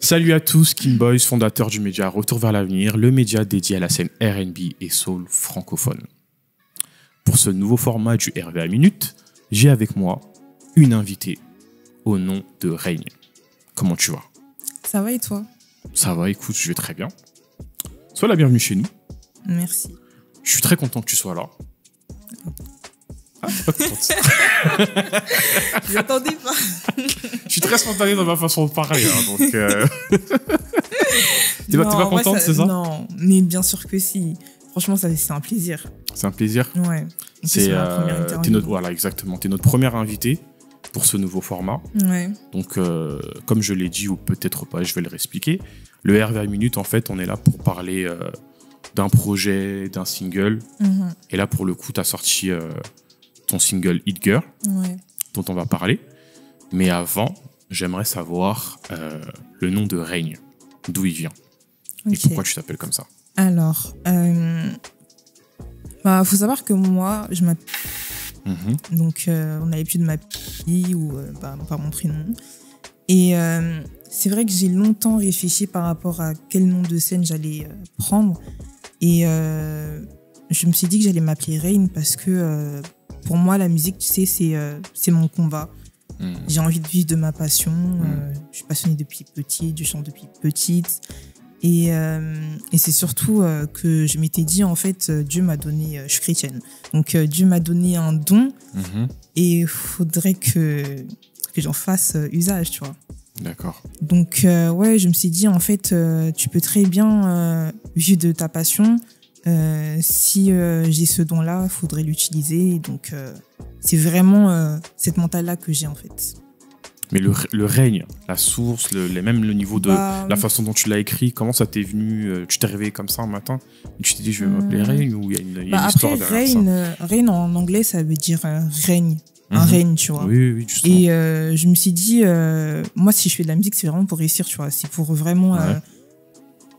Salut à tous, Kim Boys, fondateur du média Retour vers l'avenir, le média dédié à la scène R&B et soul francophone. Pour ce nouveau format du RVA Minute, j'ai avec moi une invitée au nom de Règne. Comment tu vas? Ça va et toi? Ça va, écoute, je vais très bien. Sois la bienvenue chez nous. Merci. Je suis très content que tu sois là. Ah, t'es pas contente? J'attendais pas. Je suis très spontané dans ma façon de parler, hein, donc... T'es pas contente, c'est ça? Non, mais bien sûr que si. Franchement, c'est un plaisir. C'est un plaisir. Ouais. C'est voilà, exactement. T'es notre première invitée pour ce nouveau format. Ouais. Donc, comme je l'ai dit, ou peut-être pas, je vais le réexpliquer. Le RVA Minute, en fait, on est là pour parler d'un projet, d'un single. Mhm. Et là, pour le coup, t'as sorti ton single Hit Girl, Ouais. dont on va parler. Mais avant, j'aimerais savoir le nom de Règne, d'où il vient. Et Ok. pourquoi tu t'appelles comme ça? Alors, faut savoir que moi, je m'appelle. Mhm. Donc, on n'avait plus de ma fille ou par mon prénom. Et c'est vrai que j'ai longtemps réfléchi par rapport à quel nom de scène j'allais prendre. Et je me suis dit que j'allais m'appeler Rain parce que pour moi, la musique, tu sais, c'est mon combat. J'ai envie de vivre de ma passion. Je suis passionnée depuis petite, je chante depuis petite. Et c'est surtout que je m'étais dit, en fait, Dieu m'a donné... je suis chrétienne. Donc, Dieu m'a donné un don et il faudrait que j'en fasse usage, tu vois. D'accord. Donc, ouais, je me suis dit, en fait, tu peux très bien vivre de ta passion. Si j'ai ce don-là, il faudrait l'utiliser. Donc, c'est vraiment cette mentale-là que j'ai, en fait. Mais le règne, la source, même le niveau de la façon dont tu l'as écrit, comment ça t'est venu? Tu t'es réveillé comme ça un matin et tu t'es dit, je vais m'appeler Règne, ou il y a une histoire après, derrière ça? reine en anglais, ça veut dire règne. Un règne, tu vois. Oui, justement. Et je me suis dit, moi, si je fais de la musique, c'est vraiment pour réussir, tu vois. C'est pour vraiment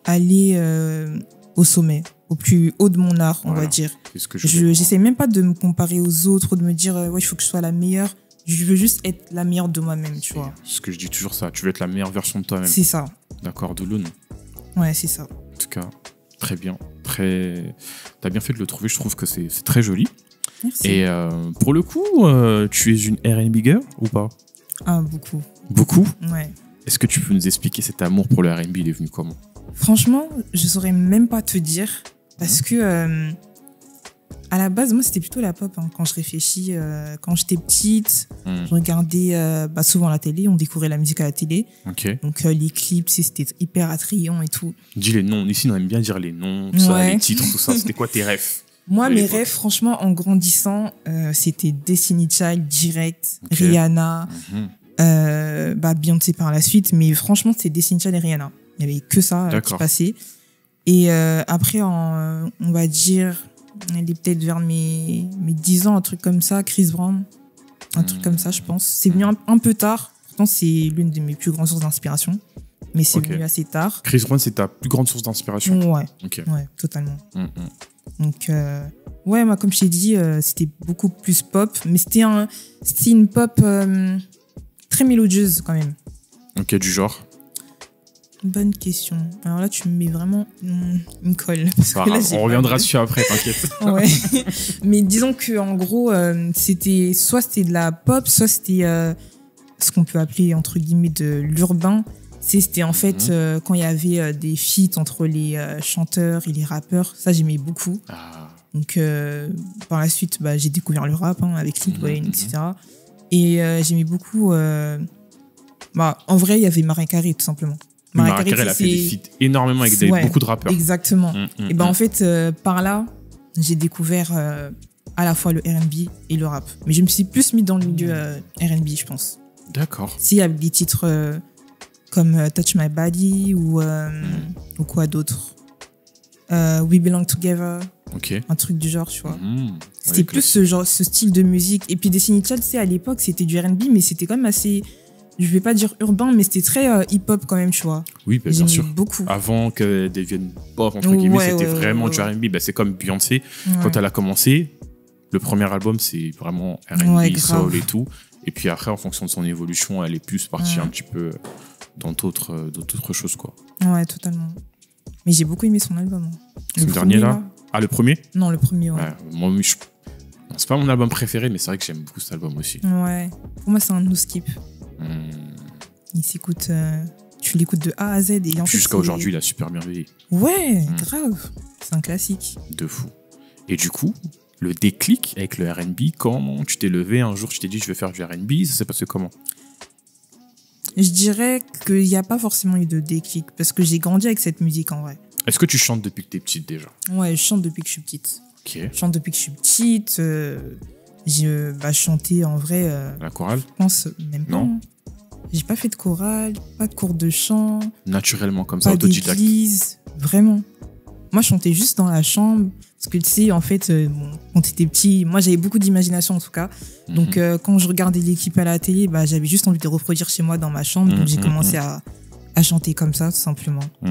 aller au sommet, au plus haut de mon art, on va dire. C'est ce que je j'essaie même pas de me comparer aux autres ou de me dire, ouais, il faut que je sois la meilleure. Je veux juste être la meilleure de moi-même, tu vois. C'est ce que je dis toujours, ça. Tu veux être la meilleure version de toi-même. C'est ça. D'accord, de l'une. Ouais, c'est ça. En tout cas, très bien. T'as bien fait de le trouver, je trouve que c'est très joli. Merci. Et pour le coup, tu es une R&B girl ou pas? Ah, beaucoup. Beaucoup? Ouais. Est-ce que tu peux nous expliquer cet amour pour le R&B, il est venu comment? Franchement, je saurais même pas te dire parce que à la base, moi, c'était plutôt la pop. Quand je réfléchis, quand j'étais petite, je regardais souvent la télé, on découvrait la musique à la télé. Ok. Donc les clips, c'était hyper attrayant et tout. Dis les noms. Ici, on aime bien dire les noms, tout ça, les titres, tout ça. C'était quoi tes rêves? Moi, mes rêves, franchement, en grandissant, c'était Destiny Child, direct, Rihanna, Beyoncé par la suite. Mais franchement, c'est Destiny Child et Rihanna. Il n'y avait que ça qui passait. Et après, on va dire, elle est peut-être vers mes 10 ans, un truc comme ça, Chris Brown. Un truc comme ça, je pense. C'est venu un peu tard. Pourtant, c'est l'une de mes plus grandes sources d'inspiration. Mais c'est venu assez tard. Chris Brown, c'est ta plus grande source d'inspiration? Ouais. Ouais, totalement. Donc, ouais, moi, comme je t'ai dit, c'était beaucoup plus pop, mais c'était une pop très mélodieuse quand même. Ok, du genre? Bonne question. Alors là, tu me mets vraiment une colle. Parce que là, on reviendra dessus après, t'inquiète. Ouais. Mais disons qu'en gros, c'était de la pop, soit c'était ce qu'on peut appeler, entre guillemets, de l'urbain. C'était en fait quand il y avait des feats entre les chanteurs et les rappeurs. Ça, j'aimais beaucoup. Donc, par la suite, j'ai découvert le rap avec Lil Wayne, etc. Et j'aimais beaucoup... en vrai, il y avait Mariah Carey, tout simplement. Mariah Carey, elle a fait des feats énormément avec beaucoup de rappeurs. Exactement. Et en fait, par là, j'ai découvert à la fois le R&B et le rap. Mais je me suis plus mis dans le milieu R&B, je pense. D'accord. S'il y a des titres... comme Touch My Body ou quoi d'autre. We Belong Together. Un truc du genre, tu vois. C'était plus ce style de musique. Et puis Destiny Child, tu sais, à l'époque, c'était du R&B, mais c'était quand même assez... Je vais pas dire urbain, mais c'était très hip-hop quand même, tu vois. Oui, bien sûr. Beaucoup. Avant qu'elle devienne pop, entre guillemets, c'était vraiment du R&B. C'est comme Beyoncé. Quand elle a commencé, le premier album, c'est vraiment R&B, soul et tout. Et puis après, en fonction de son évolution, elle est plus partie un petit peu d'autres choses, quoi. Ouais, totalement. Mais j'ai beaucoup aimé son album. Hein. Ce dernier, là. Ah, le premier? Non, le premier, ouais. Moi, non, c'est pas mon album préféré, mais c'est vrai que j'aime beaucoup cet album aussi. Ouais. Pour moi, c'est un no-skip. Il s'écoute... tu l'écoutes de A à Z. Et en fait, jusqu'à aujourd'hui, il a super bien vieilli. Ouais, grave. C'est un classique. De fou. Et du coup, le déclic avec le R&B, quand tu t'es levé un jour, tu t'es dit je vais faire du R&B, ça s'est passé comment? Je dirais qu'il n'y a pas forcément eu de déclic parce que j'ai grandi avec cette musique en vrai. Est-ce que tu chantes depuis que t'es petite déjà? Ouais, je chante depuis que je suis petite. Ok. Je chante depuis que je suis petite. J'ai chanté en vrai. La chorale? Je pense même pas. Non. J'ai pas fait de chorale, pas de cours de chant. Naturellement, comme ça, pas autodidacte. d'église, vraiment. Moi, je chantais juste dans la chambre. Parce que tu sais, en fait, quand t'étais petit, moi, j'avais beaucoup d'imagination en tout cas. Donc, quand je regardais l'équipe à la télé, j'avais juste envie de reproduire chez moi dans ma chambre. Donc, j'ai commencé à chanter comme ça, tout simplement. Tu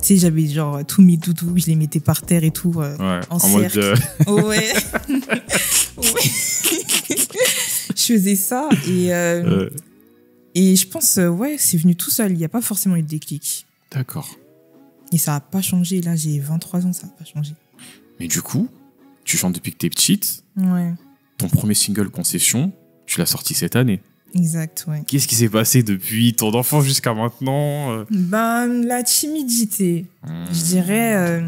sais, j'avais genre tous mes doudous, je les mettais par terre et tout, en cercle. Mode ouais. Ouais. Je faisais ça et je pense, c'est venu tout seul. Il n'y a pas forcément eu de déclic. D'accord. Et ça n'a pas changé. Là, j'ai 23 ans, ça n'a pas changé. Mais du coup, tu chantes depuis que t'es petite. Ouais. Ton premier single, Concession, tu l'as sorti cette année. Exact, ouais. Qu'est-ce qui s'est passé depuis ton enfance jusqu'à maintenant? La timidité. Je dirais,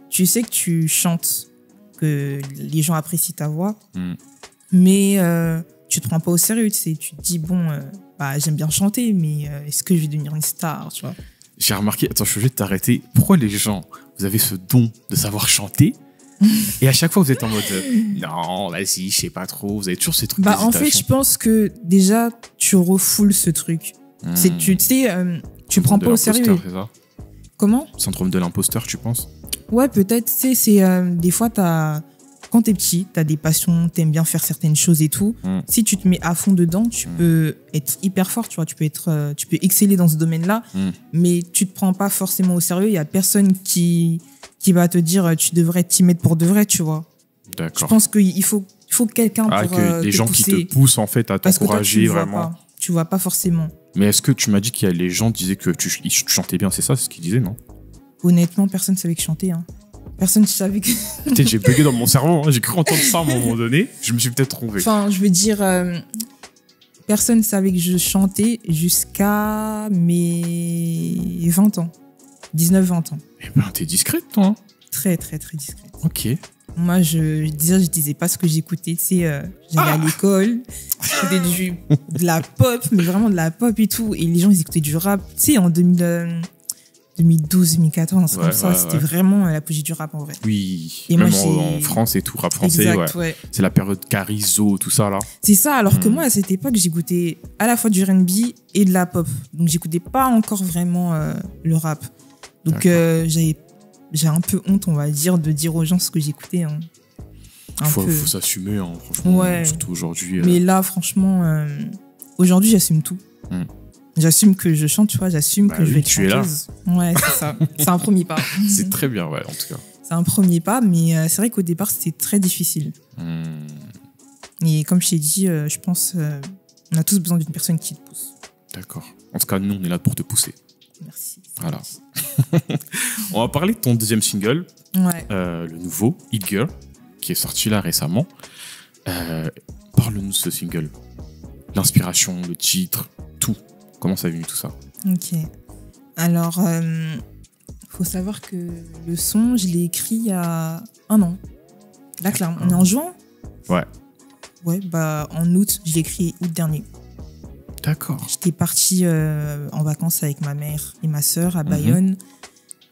tu sais que tu chantes, que les gens apprécient ta voix, mais tu te prends pas au sérieux. Tu sais, tu te dis, bon, j'aime bien chanter, mais est-ce que je vais devenir une star, tu vois? J'ai remarqué, attends, je suis obligé de t'arrêter. Pourquoi les gens, vous avez ce don de savoir chanter et à chaque fois vous êtes en mode non, vas-y, je sais pas trop. Vous avez toujours ces trucs d'hésitation. En fait, je pense que déjà, tu refoules ce truc. Tu sais, tu prends pas au sérieux. C'est ça? Comment? Syndrome de l'imposteur, tu penses? Ouais, peut-être. Tu sais, des fois, quand t'es petit, t'as des passions, t'aimes bien faire certaines choses et tout. Si tu te mets à fond dedans, tu peux être hyper fort, tu vois. Tu peux exceller dans ce domaine-là, mais tu te prends pas forcément au sérieux. Il y a personne qui va te dire tu devrais t'y mettre pour de vrai, tu vois. D'accord. Je pense qu'il faut quelqu'un pour que des gens pousser. qui te poussent en fait à t'encourager vraiment. Tu vois pas forcément. Mais est-ce que tu m'as dit qu'il y a les gens qui disaient que tu chantais bien, c'est ça, c'est ce qu'ils disaient, non? Honnêtement, personne savait que je chantais. Personne ne savait que... Peut-être j'ai bugué dans mon cerveau, j'ai cru entendre ça à un moment donné. Je me suis peut-être trompé. Enfin, je veux dire, personne ne savait que je chantais jusqu'à mes 20 ans. 19-20 ans. Eh ben, t'es discrète, toi. Hein. Très, très, très discrète. Ok. Moi, je disais pas ce que j'écoutais. Tu sais, j'allais à l'école, j'écoutais de la pop, mais vraiment de la pop et tout. Et les gens, ils écoutaient du rap. Tu sais, en 2012, 2014, comme ça, c'était vraiment l'apogée du rap en vrai. Oui, et même moi, en France et tout, rap français, exact, ouais. C'est la période Carizo, tout ça là. C'est ça, alors que moi, à cette époque, j'écoutais à la fois du R&B et de la pop. Donc, j'écoutais pas encore vraiment le rap. Donc, j'ai un peu honte, on va dire, de dire aux gens ce que j'écoutais. Faut s'assumer, franchement, surtout aujourd'hui. Mais là, franchement, aujourd'hui, j'assume tout. J'assume que je chante, tu vois, j'assume que je vais être chanteuse. Ouais, c'est ça. C'est un premier pas. C'est très bien, ouais, en tout cas. C'est un premier pas, mais c'est vrai qu'au départ, c'était très difficile. Et comme je t'ai dit, je pense on a tous besoin d'une personne qui te pousse. D'accord. En tout cas, nous, on est là pour te pousser. Merci. Voilà. On va parler de ton deuxième single, le nouveau, Hit Girl, qui est sorti là récemment. Parle-nous de ce single. L'inspiration, le titre, tout. Comment ça est venu tout ça? Ok. Alors, faut savoir que le son, je l'ai écrit il y a 1 an. Là, clairement, on est en juin? Ouais. Ouais, en août, je l'ai écrit août dernier. D'accord. J'étais partie en vacances avec ma mère et ma sœur à Bayonne.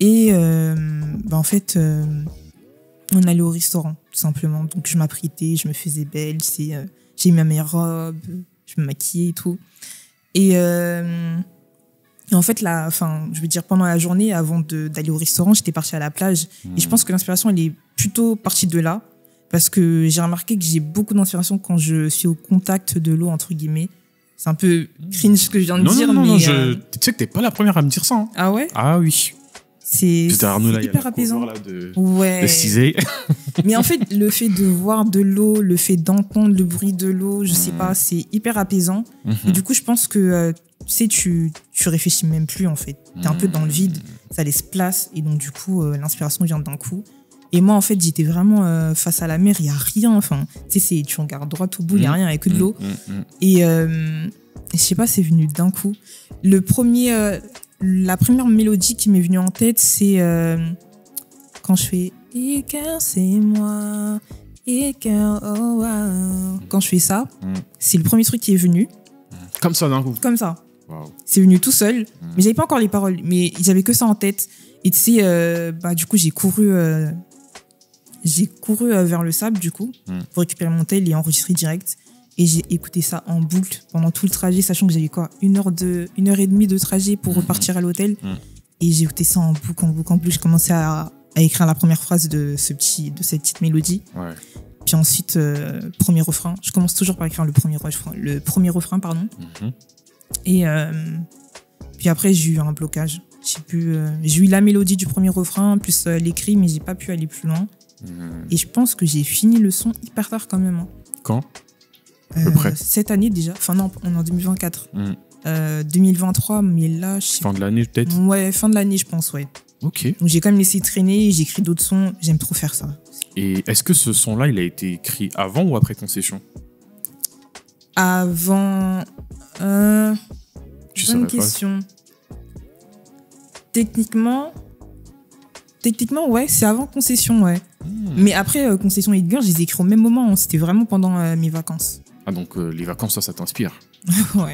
Et en fait, on allait au restaurant, tout simplement. Donc, je m'apprêtais, je me faisais belle. J'ai mis ma meilleure robe, je me maquillais et tout. Et en fait, je veux dire, pendant la journée, avant d'aller au restaurant, j'étais partie à la plage. Et je pense que l'inspiration, elle est plutôt partie de là. Parce que j'ai remarqué que j'ai beaucoup d'inspiration quand je suis au contact de l'eau, entre guillemets. C'est un peu cringe ce que je viens de dire, mais... Tu sais que t'es pas la première à me dire ça. Hein. Ah ouais? Ah oui. C'est hyper apaisant. De Cisé. Mais en fait, le fait de voir de l'eau, le fait d'entendre le bruit de l'eau, je sais pas, c'est hyper apaisant. Et du coup, je pense que tu sais, tu réfléchis même plus, en fait. T'es un peu dans le vide, ça laisse place, et donc, du coup, l'inspiration vient d'un coup. Et moi, en fait, j'étais vraiment face à la mer, il n'y a rien. Enfin, tu sais, tu regardes droit au bout, il n'y a rien, il n'y a que de l'eau. Et je sais pas, c'est venu d'un coup. La première mélodie qui m'est venue en tête, c'est quand je fais « Iker, c'est moi, Iker, oh wow ». Quand je fais ça, c'est le premier truc qui est venu. Comme ça, d'un coup. Comme ça. Wow. C'est venu tout seul, mais j'avais pas encore les paroles, mais j'avais que ça en tête. Et tu sais, du coup, j'ai couru vers le sable, du coup, pour récupérer mon tel et enregistrer direct. Et j'ai écouté ça en boucle pendant tout le trajet, sachant que j'avais quoi, 1h30 de trajet pour repartir à l'hôtel. Et j'ai écouté ça en boucle, en boucle, en boucle. J'ai commencé à écrire la première phrase de cette petite mélodie. Ouais. Puis ensuite, premier refrain. Je commence toujours par écrire le premier refrain, pardon. Et puis après, j'ai eu un blocage. J'ai eu la mélodie du premier refrain, plus l'écrit, mais j'ai pas pu aller plus loin. Et je pense que j'ai fini le son hyper tard quand même. Quand à peu près cette année déjà. Enfin non, on est en 2024. 2023, mais là... Fin de l'année peut-être. Ouais, fin de l'année, je pense, ouais. Ok. Donc j'ai quand même laissé traîner, j'ai écrit d'autres sons. J'aime trop faire ça. Et est-ce que ce son-là, il a été écrit avant ou après Concession? Avant... bonne question. Techniquement, ouais, c'est avant Concession, ouais. Mais après, Concession et Hitgirl, je les ai écrits au même moment. Hein. C'était vraiment pendant mes vacances. Ah, donc les vacances, ça t'inspire? Ouais.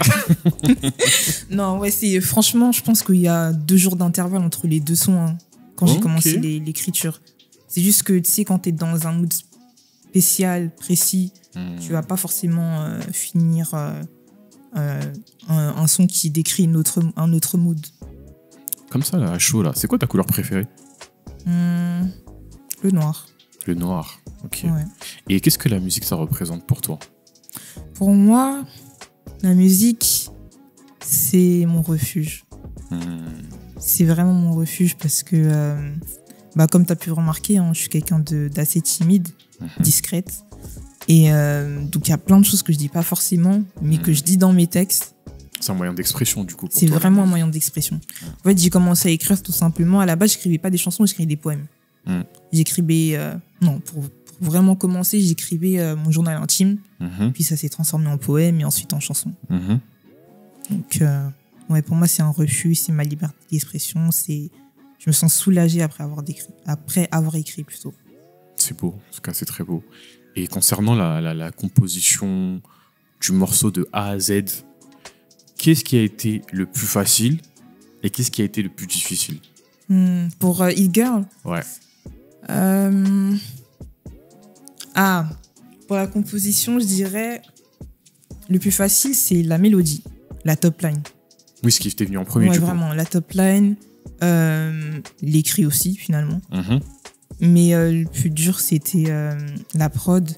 Non, ouais, franchement, je pense qu'il y a 2 jours d'intervalle entre les 2 sons, hein, quand j'ai commencé l'écriture. C'est juste que, tu sais, quand t'es dans un mood spécial, précis, tu vas pas forcément finir un son qui décrit un autre mood. Comme ça, là, à chaud, là. C'est quoi ta couleur préférée? Le noir. Le noir, ok. Ouais. Et qu'est-ce que la musique, ça représente pour toi? Pour moi, la musique, c'est mon refuge. C'est vraiment mon refuge parce que, comme tu as pu remarquer, hein, je suis quelqu'un d'assez timide, discrète. Et donc, il y a plein de choses que je dis pas forcément, mais que je dis dans mes textes. C'est un moyen d'expression, du coup. C'est vraiment un moyen d'expression. En fait, j'ai commencé à écrire tout simplement. À la base, j'écrivais pas des chansons, j'écrivais des poèmes. J'écrivais... pour vraiment commencer, j'écrivais mon journal intime. Puis ça s'est transformé en poème et ensuite en chanson. Donc, ouais, pour moi, c'est un refuge, c'est ma liberté d'expression. Je me sens soulagée après avoir écrit plutôt. C'est beau, en tout cas, c'est très beau. Et concernant la composition du morceau de A à Z, qu'est-ce qui a été le plus facile et qu'est-ce qui a été le plus difficile? Pour Hitgirl? Ouais. Pour la composition, je dirais le plus facile, c'est la mélodie, la top line. Oui, ce qui t'est venu en premier, ouais, du coup. Vraiment, la top line, l'écrit aussi, finalement. Mais le plus dur, c'était la prod,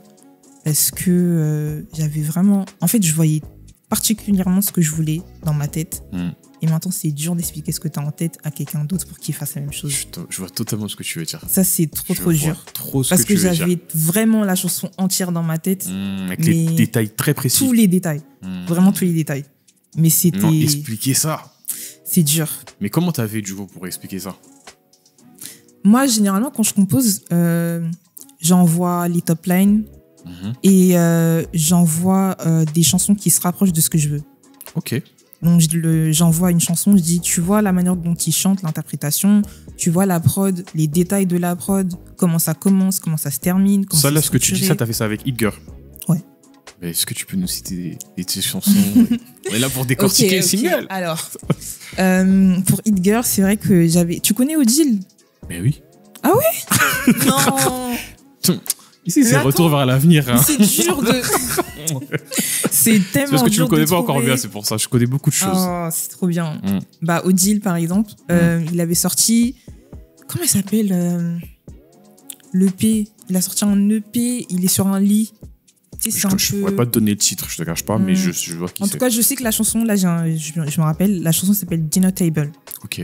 parce que j'avais vraiment... En fait, je voyais particulièrement ce que je voulais dans ma tête. Et maintenant, c'est dur d'expliquer ce que tu as en tête à quelqu'un d'autre pour qu'il fasse la même chose. Je vois totalement ce que tu veux dire. Ça, c'est trop dur. Parce que j'avais vraiment la chanson entière dans ma tête. Avec les détails très précis. Tous les détails. Vraiment tous les détails. Mais c'était... Non, expliquer ça. C'est dur. Mais comment t'as fait, du coup, pour expliquer ça? Moi, généralement, quand je compose, j'envoie les top lines et j'envoie des chansons qui se rapprochent de ce que je veux. Ok. Donc, j'envoie une chanson, je dis, tu vois la manière dont il chante, l'interprétation, tu vois la prod, les détails de la prod, comment ça commence, comment ça se termine. Ça, là, ce que tu dis, ça, t'as fait ça avec Hitgirl. Ouais. Mais est-ce que tu peux nous citer des chansons? On est là pour décortiquer le single. Alors, pour Hitgirl, c'est vrai que j'avais... Tu connais Odile? Mais oui. Ah ouais? Non. Ici, c'est retour vers l'avenir. Hein. C'est dur de... C'est tellement dur. C'est parce que tu ne me connais pas trouver. encore bien, c'est pour ça. Je connais beaucoup de choses. Oh, c'est trop bien. Odile, par exemple, il avait sorti... Comment il s'appelle l'EP. Il a sorti un EP, il est sur un lit. Tu sais, je ne pourrais pas te donner le titre, je te cache pas, mais je vois qui c'est. En tout cas, je sais que la chanson, là, je me rappelle, la chanson s'appelle Dinner Table. Ok.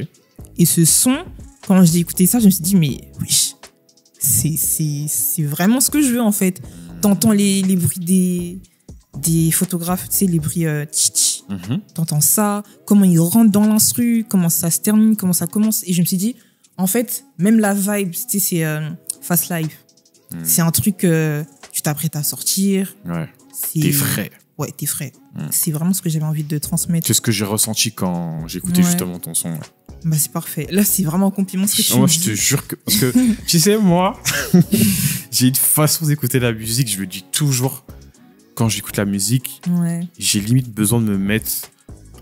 Et ce son, quand j'ai écouté ça, je me suis dit, mais oui, c'est vraiment ce que je veux, en fait. T'entends les bruits des photographes, tu sais, les bruits tch-tch. T'entends ça, comment il rentre dans l'instru, comment ça se termine, comment ça commence. Et je me suis dit, en fait, même la vibe, tu sais, c'est Fast Life. C'est un truc que tu t'apprêtes à sortir. Ouais. T'es frais. Ouais, t'es frais. C'est vraiment ce que j'avais envie de transmettre. C'est ce que j'ai ressenti quand j'écoutais justement ton son. Ouais. Bah, c'est parfait. Là, c'est vraiment un compliment ce que tu Moi, me je te dis. jure que... Parce que, tu sais, moi, j'ai une façon d'écouter la musique. Je me dis toujours, quand j'écoute la musique, j'ai limite besoin de me mettre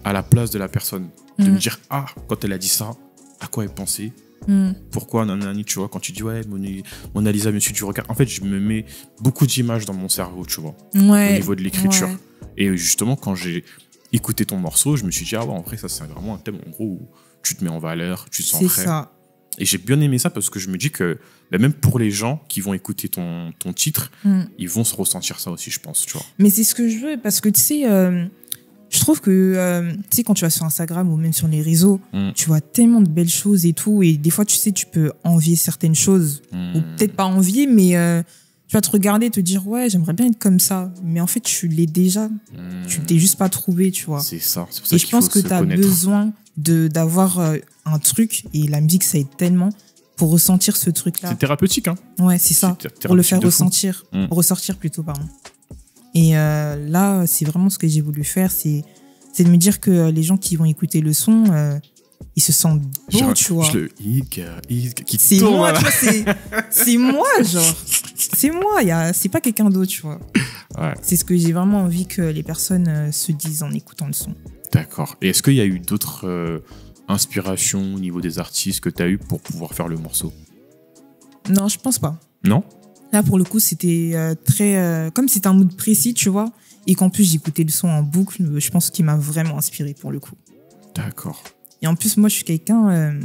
à la place de la personne. De me dire, ah, quand elle a dit ça, à quoi elle pensait? Pourquoi, nanani, tu vois, quand tu dis, ouais, Mona Lisa me suit du regard. En fait, je me mets beaucoup d'images dans mon cerveau, tu vois, au niveau de l'écriture. Ouais. Et justement, quand j'ai écouté ton morceau, je me suis dit, ah ouais, en vrai, ça, c'est vraiment un thème, en gros, où tu te mets en valeur, tu te sens frais. C'est ça. Et j'ai bien aimé ça parce que je me dis que bah, même pour les gens qui vont écouter ton titre, ils vont se ressentir ça aussi, je pense, tu vois. Mais c'est ce que je veux parce que, tu sais, je trouve que, tu sais, quand tu vas sur Instagram ou même sur les réseaux, tu vois tellement de belles choses et tout. Et des fois, tu sais, tu peux envier certaines choses. Ou peut-être pas envier, mais tu vas te regarder et te dire, ouais, j'aimerais bien être comme ça. Mais en fait, tu l'es déjà. Tu t'es juste pas trouvé, tu vois. C'est ça. C'est pour ça et je pense que tu as besoin d'avoir un truc. Et la musique, ça aide tellement pour ressentir ce truc-là. C'est thérapeutique, hein. Ouais, c'est ça. Pour le faire ressentir. Ressortir plutôt, pardon. Et là, c'est vraiment ce que j'ai voulu faire, c'est de me dire que les gens qui vont écouter le son, ils se sentent beaux, tu vois. Qui c'est tourne, moi, voilà. tu vois, c'est moi, genre. C'est moi, c'est pas quelqu'un d'autre, tu vois. Ouais. C'est ce que j'ai vraiment envie que les personnes se disent en écoutant le son. D'accord. Et est-ce qu'il y a eu d'autres inspirations au niveau des artistes que tu as eu pour pouvoir faire le morceau? Non, je pense pas. Non? Là, pour le coup, c'était très... comme c'était un mood précis, tu vois, et qu'en plus, j'écoutais le son en boucle, je pense qu'il m'a vraiment inspiré pour le coup. D'accord. Et en plus, moi, je suis quelqu'un...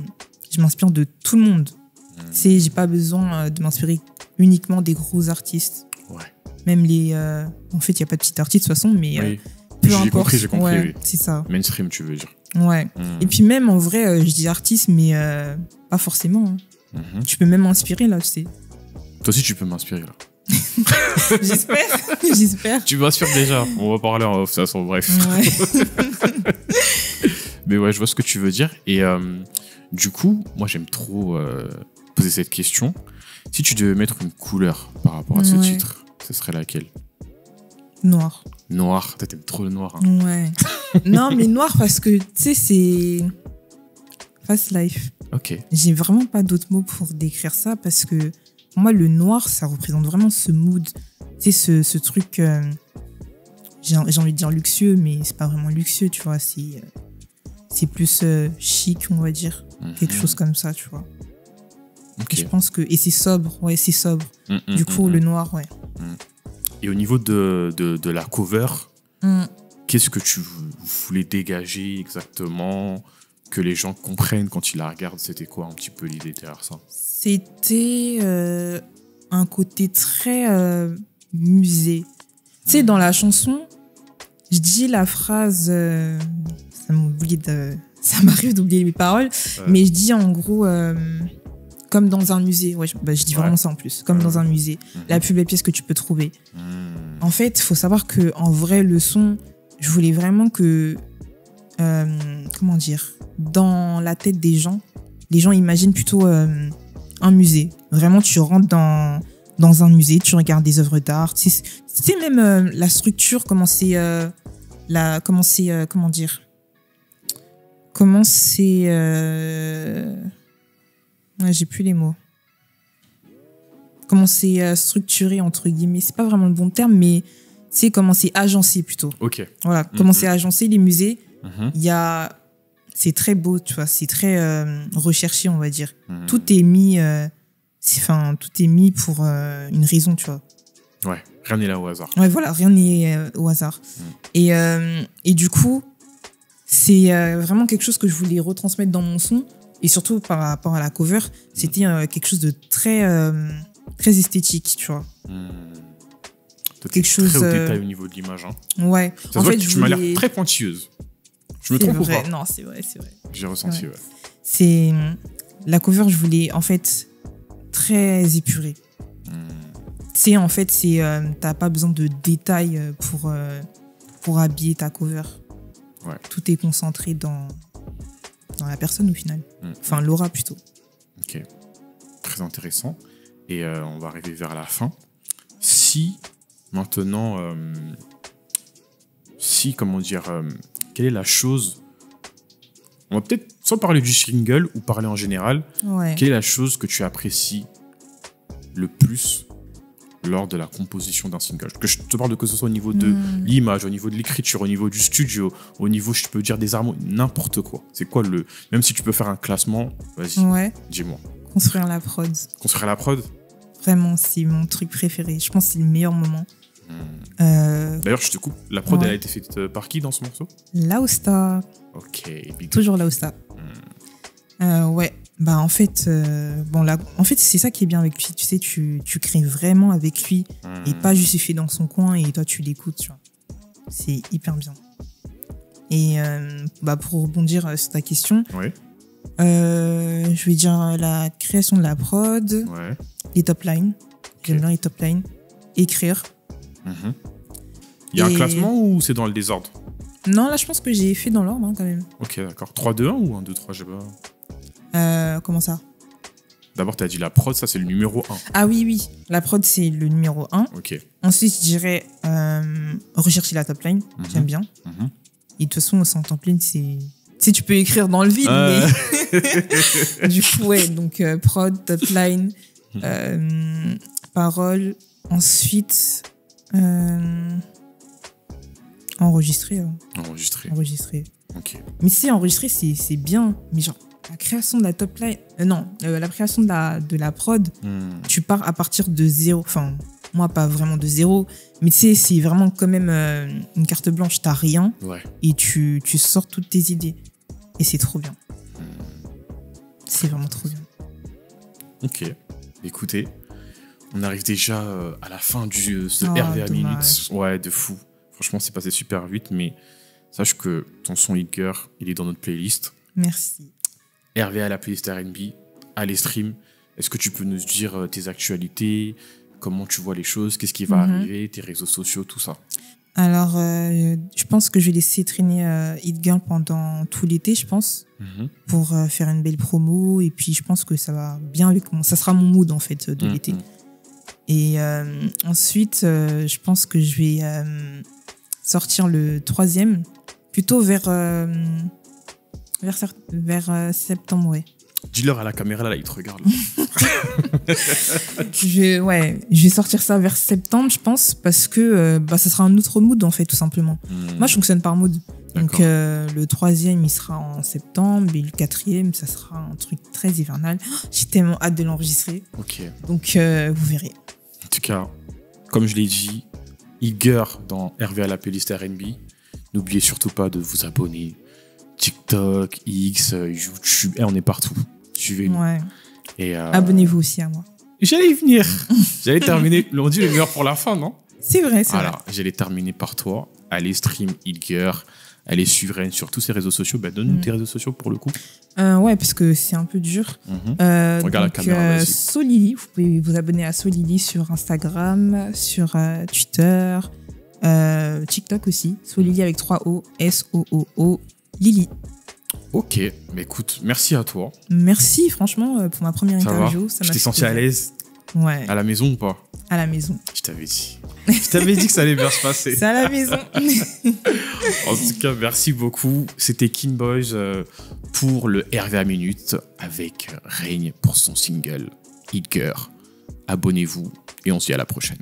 je m'inspire de tout le monde. Tu sais, j'ai pas besoin de m'inspirer uniquement des gros artistes. Ouais. Même les... en fait, il n'y a pas de petits artistes de toute façon, mais oui. peu importe. J'ai compris, ouais, oui. C'est ça. Mainstream, tu veux dire. Ouais. Et puis même, en vrai, je dis artiste, mais pas forcément. Hein. Tu peux même m'inspirer, là, tu sais. Toi aussi, tu peux m'inspirer, là. J'espère. Tu m'inspires déjà. On va parler en off, ça sent bref. Ouais. Mais ouais, je vois ce que tu veux dire. Et du coup, moi, j'aime trop poser cette question. Si tu devais mettre une couleur par rapport à ce titre, ce serait laquelle? Noir. Noir. T'aimes trop le noir. Hein. Ouais. Non, mais noir parce que, tu sais, c'est Fast Life. Ok. J'ai vraiment pas d'autres mots pour décrire ça parce que pour moi, le noir, ça représente vraiment ce mood. Tu sais, ce truc, j'ai envie de dire luxueux, mais c'est pas vraiment luxueux, tu vois. C'est plus chic, on va dire. Quelque chose comme ça, tu vois. Okay. Je pense que... Et c'est sobre, ouais, c'est sobre. Du coup, le noir, ouais. Et au niveau de la cover, qu'est-ce que tu voulais dégager exactement, que les gens comprennent quand ils la regardent? C'était quoi un petit peu l'idée derrière ça? C'était un côté très musée. Tu sais, dans la chanson, je dis la phrase... ça m'arrive d'oublier mes paroles, mais je dis en gros... comme dans un musée, ouais, je dis vraiment ça en plus, comme dans un musée, la plus belle pièce que tu peux trouver. En fait, il faut savoir que en vrai, le son, je voulais vraiment que, comment dire, dans la tête des gens, les gens imaginent plutôt un musée. Vraiment, tu rentres dans un musée, tu regardes des œuvres d'art, tu sais même la structure, comment dire, ouais, j'ai plus les mots. Comment c'est structuré, entre guillemets. C'est pas vraiment le bon terme, mais c'est comment c'est agencé plutôt. Ok. Voilà, comment c'est agencé, les musées. C'est très beau, tu vois. C'est très recherché, on va dire. Tout est mis... tout est mis pour une raison, tu vois. Ouais, rien n'est là au hasard. Ouais, voilà, rien n'est au hasard. Et du coup, c'est vraiment quelque chose que je voulais retransmettre dans mon son. Et surtout par rapport à la cover, c'était quelque chose de très, très esthétique, tu vois. Quelque chose très au détail au niveau de l'image. Hein. Ouais. En fait, tu m'as l'air très pointilleuse. Je me trompe ou pas? Non, c'est vrai. J'ai ressenti, ouais. C'est la cover, je voulais en fait très épurée. Tu sais, en fait, t'as pas besoin de détails pour habiller ta cover. Ouais. Tout est concentré dans la personne au final. Enfin, l'aura plutôt. Ok. Très intéressant. Et on va arriver vers la fin. Si, maintenant, comment dire, quelle est la chose... On va peut-être, sans parler du single ou parler en général, Ouais. quelle est la chose que tu apprécies le plus lors de la composition d'un single? Que je te parle de que ce soit au niveau de l'image, au niveau de l'écriture, au niveau du studio, au niveau, je peux dire, des harmonies, n'importe quoi. C'est quoi le... Même si tu peux faire un classement, vas-y, Ouais. dis-moi. Construire la prod. Construire la prod? Vraiment, c'est mon truc préféré. Je pense que c'est le meilleur moment. D'ailleurs, je te coupe. La prod, Ouais. elle a été faite par qui dans ce morceau? Laosta. Ok, big. Toujours Laosta. Ouais. Bah, en fait, en fait, c'est ça qui est bien avec lui. Tu sais, tu crées vraiment avec lui et pas juste il fait dans son coin et toi, tu l'écoutes, tu vois. C'est hyper bien. Et pour rebondir sur ta question, Ouais. je vais dire la création de la prod, Ouais. les top lines. J'aime bien les top lines. Écrire. Il y a un Et- classement ou c'est dans le désordre? Non, là, je pense que j'ai fait dans l'ordre quand même. Ok, d'accord. 3, 2, 1 ou 1, 2, 3, je sais pas. Comment ça? D'abord, tu as dit la prod, ça c'est le numéro 1. Ah oui. La prod, c'est le numéro 1. Ok. Ensuite, je dirais rechercher la top line. J'aime bien. Et de toute façon, sans top line, c'est... Tu sais, tu peux écrire dans le vide, mais... du coup, ouais. Donc, prod, top line, parole. Ensuite, enregistrer. Enregistré. Ok. Mais si, enregistrer, c'est bien. Mais genre, la création de la top line... la création de la prod, tu pars à partir de zéro. Enfin, moi, pas vraiment de zéro. Mais tu sais, c'est vraiment quand même une carte blanche. T'as rien. Ouais. Et tu sors toutes tes idées. Et c'est trop bien. C'est vraiment trop bien. Ok. Écoutez, on arrive déjà à la fin de ce Oh, RVA dommage. Minutes. Ouais, de fou. Franchement, c'est passé super vite, mais sache que ton son Hit Girl, il est dans notre playlist. Merci. RVA, la playlist R&B, allez stream. Est-ce que tu peux nous dire tes actualités, comment tu vois les choses, qu'est-ce qui va arriver, tes réseaux sociaux, tout ça? Alors, je pense que je vais laisser traîner Hit Girl pendant tout l'été, je pense, pour faire une belle promo. Et puis, je pense que ça va bien avec ça sera mon mood, en fait, de l'été. Et ensuite, je pense que je vais sortir le 3e, plutôt vers septembre, ouais. Dis-leur à la caméra, là, ils te regardent. Je vais sortir ça vers septembre, je pense, parce que ça sera un autre mood, en fait, tout simplement. Moi, je fonctionne par mood. Donc, le 3e, il sera en septembre, et le 4e, ça sera un truc très hivernal. J'ai tellement hâte de l'enregistrer. Ok. Donc, vous verrez. En tout cas, comme je l'ai dit, Hit Girl dans RVA, la playlist R&B. N'oubliez surtout pas de vous abonner. TikTok, X, YouTube, on est partout. Suivez-nous. Ouais. Et Abonnez-vous aussi à moi. j'allais y venir. J'allais terminer. On dit le meilleur pour la fin, non? C'est vrai, c'est vrai. Voilà, j'allais terminer par toi. Allez stream Hit Girl. Allez suivre Reine sur tous ses réseaux sociaux. Donne-nous tes réseaux sociaux pour le coup. Ouais, parce que c'est un peu dur. Regarde la caméra, vas-y. Solili, vous pouvez vous abonner à Solili sur Instagram, sur Twitter, TikTok aussi. Solili avec 3 O, S-O-O-O, Lily. Ok, mais écoute, merci à toi. Merci franchement pour ma première Ça va? interview. Ça Je m'a t'ai fait senti à plaisir. l'aise Ouais, à la maison ou pas? à la maison. Je t'avais dit. Je t'avais dit que ça allait bien se passer. C'est à la maison. En tout cas, merci beaucoup. C'était King Boys pour le RVA Minute avec Reigne pour son single Hit Girl. Abonnez-vous et on se dit à la prochaine.